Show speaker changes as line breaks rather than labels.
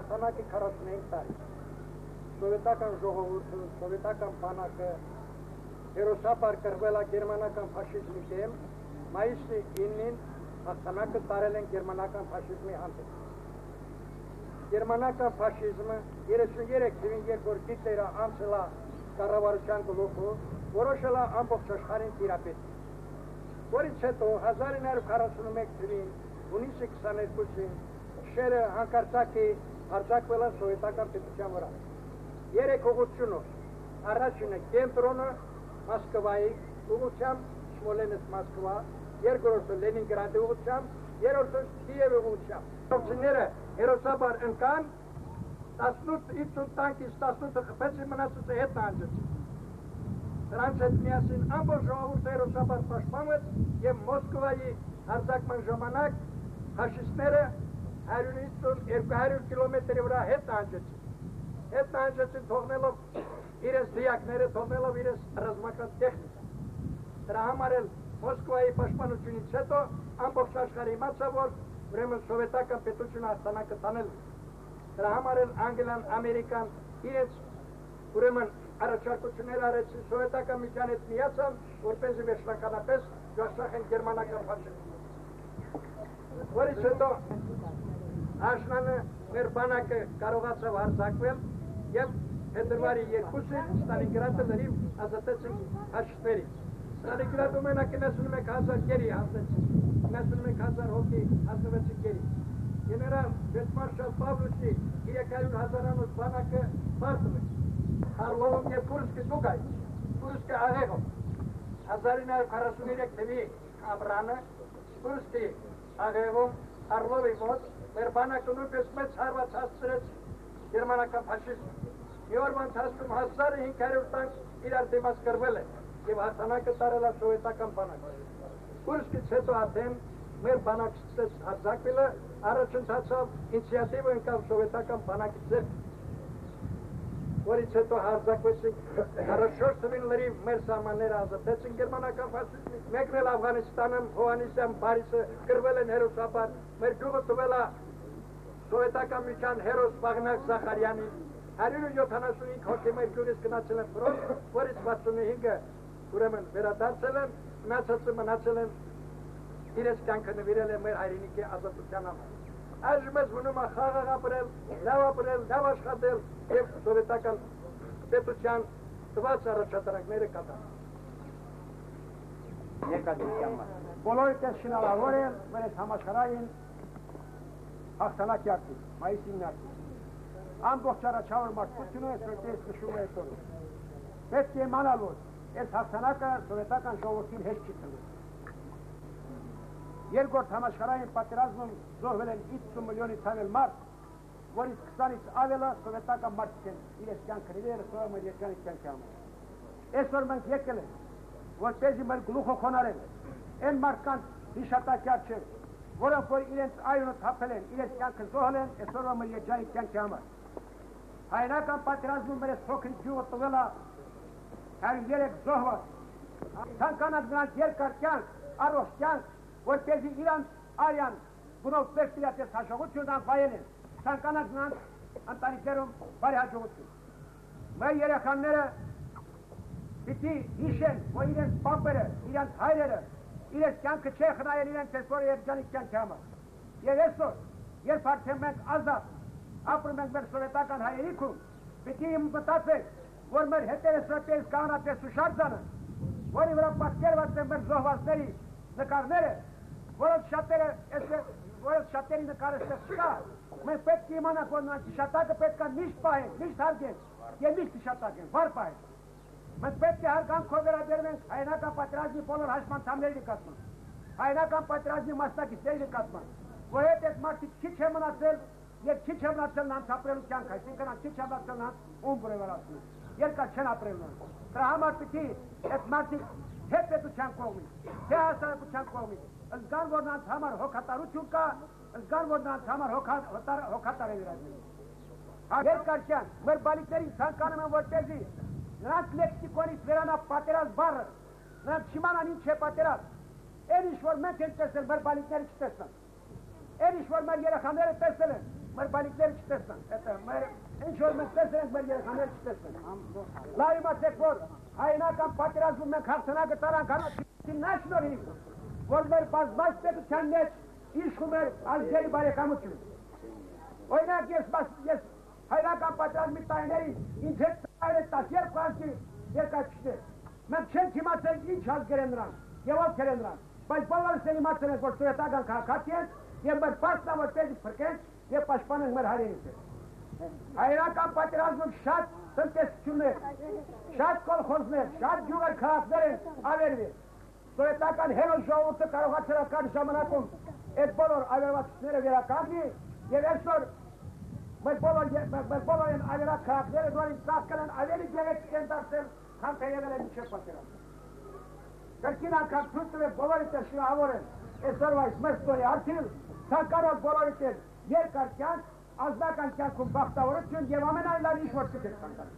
հաղթանակի 45 տարի։ Սովետական ժողովուրդը, սովետական բանակը հերոսաբար կռվել է գերմանական ֆաշիզմի դեմ, մայիսի 9-ին հաղթանակը տարել են գերմանական ֆաշիզմի հանդեպ։ Գերմանական ֆաշիզմը 33 թվին երբ որ Հիտլերը անցել է կառավարության գլուխը, որոշել է ամբողջ աշխարհին տիրապետել։ Որից հետո 1941 թվին հունիսի 22-ին շերը հանկարծակի արձակվել է սովետական պետության վրա։ Երեք ուղղությունով, առաջինը կենտրոնը Մոսկվայի ուղղությամբ, Սմոլենսկ Մոսկվա, երկրորդը Լենինգրադի ուղղությամբ, երրորդը Կիևի ուղղությամբ։ Փոխները հերոսաբար ընկան 18 տանկից 18 խփեցի մնացածը հետ նահանջեցին։ Դրանց հետ միասին ամբողջ ժողովուրդը հերոսաբար պաշտպանվեց եւ Մոսկվայի հարձակման ժամանակ ֆաշիստները 150-200 կիլոմետրի վրա հետ նահանջեցին։ Հետ նահանջեցին թողնելով իրենց դիակները, թողնելով իրենց ռազմական տեխնիկա։ Դրա համար էլ Մոսկվայի պաշտպանությունից հետո ամբողջ աշխարհը իմացավ, որ ուրեմն սովետական պետությունը հաղթանակը տանել է։ Դրա համար էլ Անգլիան, Ամերիկան իրենց ուրեմն առաջարկություններ արեցին սովետական միության հետ միացան, որպեսզի վերջնականապես ջախջախեն գերմանական ֆաշիզմը։ Որից հետո աշնանը մեր բանակը կարողացավ հարձակվել եւ փետրվարի 2-ին Ստալինգրադը լրիվ ազատեցին ֆաշիստներից։ Ստալինգրադում մենակ 91,000 գերի հասնեցին, 91,000 հոգի հասնվեցին գերի։ Գեներալ Ֆելդմարշալ Պավլովսկի 300,000-անոց բանակը պարտվեց։ Արլովում և Կուրսկի զուգայց, Կուրսկի աղեղով, 1943 թվի ամռանը, Կուրսկի աղեղում, Արլովի մոտ, մեր բանակը նույնպես մեծ հարված հասցրեց գերմանական ֆաշիզմը։ Մի օրվա ընթացքում 1500 տանկ իրար դիմաց կռվել են և հաղթանակը տարել է սովետական բանակը։ Կուրսկից հետո արդեն մեր բանակը սկսեց հարձակվելը, առաջընթացավ ինիցիատիվը ընկավ սովետական բանակի ձեռքը, որից հետո հարձակվեցինք 44 թվին լրիվ մեր սահմանները ազատեցին գերմանական ֆաշիզմից, մեկն էլ Աֆղանստանում, Հովհաննիսյան, Փարիզը կռվել են հերոսաբար, մեր գյուղը տվել է սովետական միության հերոս Բաղնակ Զախարյանի, 175 հոգի մեր գյուղից գնացել են ֆրոնտ, որից 65-ը ուրեմն վերադարձել են, մնացել են իրենց կյանքը նվիրել են մեր հայրենիքի ազատության համար։ Այժմ ես մնում է խաղաղ ապրել, լավ աշխատել և սովետական պետության տված առաջատարանքները կատարել։
Բոլորիդ ես շնորհավոր եմ մեր այս համաշխարհային հաղթանակի արդիվ, մայիսի 9-ի արդիվ։ Ամբողջ առաջավոր մարդկությունը այսօր ես նշում է այս օրը։ Պետք է իմանալ, որ այս հաղթանակը սովետական ժողովրդին հետ չի տվել։ Երկրորդ համաշխարհային պատերազմում զոհվել են 50 միլիոնից ավել մարդ, որից 20-ից ավելը սովետական մարդիկ են իրենց կյանքը նվիրել մեր երկրի կյանքի համար։ Այսօր մենք եկել ենք, որպեսզի մեր գլուխը խոնարհենք այն մարդկանց հիշատակի առջև, որոնք որ իրենց այունը թափել են, իրենց կյանքը զոհել են այսօրվա մեր երկրի կյանքի համար։ Հայրենական պատերազմում մեր փոքրիկ գյուղը տվել է 103 զոհված։ Ցանկանանք նրանց երկար կյանք, առողջ կյանք, որպեսզի իրանց արյան բնով պերտիրատես հաջողություն անվայելեն, ցանկանանք նրանց ընտանիքներում բարի հաջողություն։ Մեր երեխաները պիտի հիշեն, որ իրենց պապերը, իրենց հայրերը, իրենց կյանքը չէ խնայել իրենց այսօր երջանիկ կյանքի համար։ Եվ այսօր, երբ արդեն մենք ազատ ապրում ենք մեր սովետական հայրենիքում, պիտի մտածենք, որ մեր հետևը սրտերս կանանատես հուշարձանը, որի վրա պատկերված են մեր զոհվածների նկարները, որոնց շատերի նկարը չկա, մենք պետք է իմանանք, որ նրանց հիշատակը պետք է միշտ պահենք, միշտ հարգենք և միշտ հիշատակենք, վար պահենք։ Մենք պետք է հարգանքով վերաբերվենք հայրենական պատերազմի բոլոր հաշմանդամների նկատմամբ, հայրենական պատերազմի մասնակիցների նկատմամբ, որովհետև այս մարդիկ քիչ է մնացել և քիչ է մնացել նրանց ապրելու կյանք, այսինքն քիչ է մնացել նրանց ումբուրը վերացնել, երկար չեն ապրել նրանց։ Դրա համար պիտի այս մարդիկ թե պետության կողմից, թե հասարակության կողմից զգան, որ նրանց համար հոգատարություն կա, զգան, որ նրանց համար հոգատար է վերածվել։ Երկար կյանք, մեր բալիկներին ցանկանում են, որպեսզի նրանց լեքսիկոնից վերանա պատերազմ բառը, նրանք չիմանան ինչ է պատերազմ, այն ինչ որ մենք ենք տեսել, մեր բալիկները չտեսնան, այն ինչ որ մեր երեխաները տեսել են, մեր բանիկները չտեսնեն, մեր ինչ-որ մենք տեսել ենք մեր երեխաները չտեսնեն։ Լավ իմացեք, որ հայնական պատերազմում մենք հաղթանակը տարանք հանոց նա շնորհիվ, որ մեր բազմաց պետության մեջ իշխում էր ազգերի բարեկամություն։ Օրինակ ես հայնական պատերազմի տարիներին ինձ հետ ծայր է 12 ազգի երկաչիչներ։ Մենք չենք իմացել ինչ ազգեր են նրանք և ովքեր են նրանք, բայց բոլորս են իմացել ենք, որ սովետական քաղաքացի են և մեր պաշտպանավոր պետք փրկենք և պաշտպանենք մեր հայրենիքը։ Հայրական պատերազմում շատ տնտեսություններ, շատ կոլխոզներ, շատ գյուղեր քաղաքներ են ավերվել։ Սովետական հերոս ժողովուրդը կարողացել է կարճ ժամանակում այդ բոլոր ավերվածությունները վերականգնի և այսօր մեր բոլոր են ավերած քաղաքները, որին ծաղկել են ավելի գեղեցիկ են դարձել, քան թե եղել է մինչև պատերազմ։ Կրկին անգամ ցույց տվել բոլորիդ էլ շնորհավոր են այսօրվա այս մեր ստորի արդյունը, ցանկալով բոլորիդ էլ երկար կյանք, ազնական կյանքում բախտավորություն և ամենայն լավ ինչ որ չեք ցանկանում։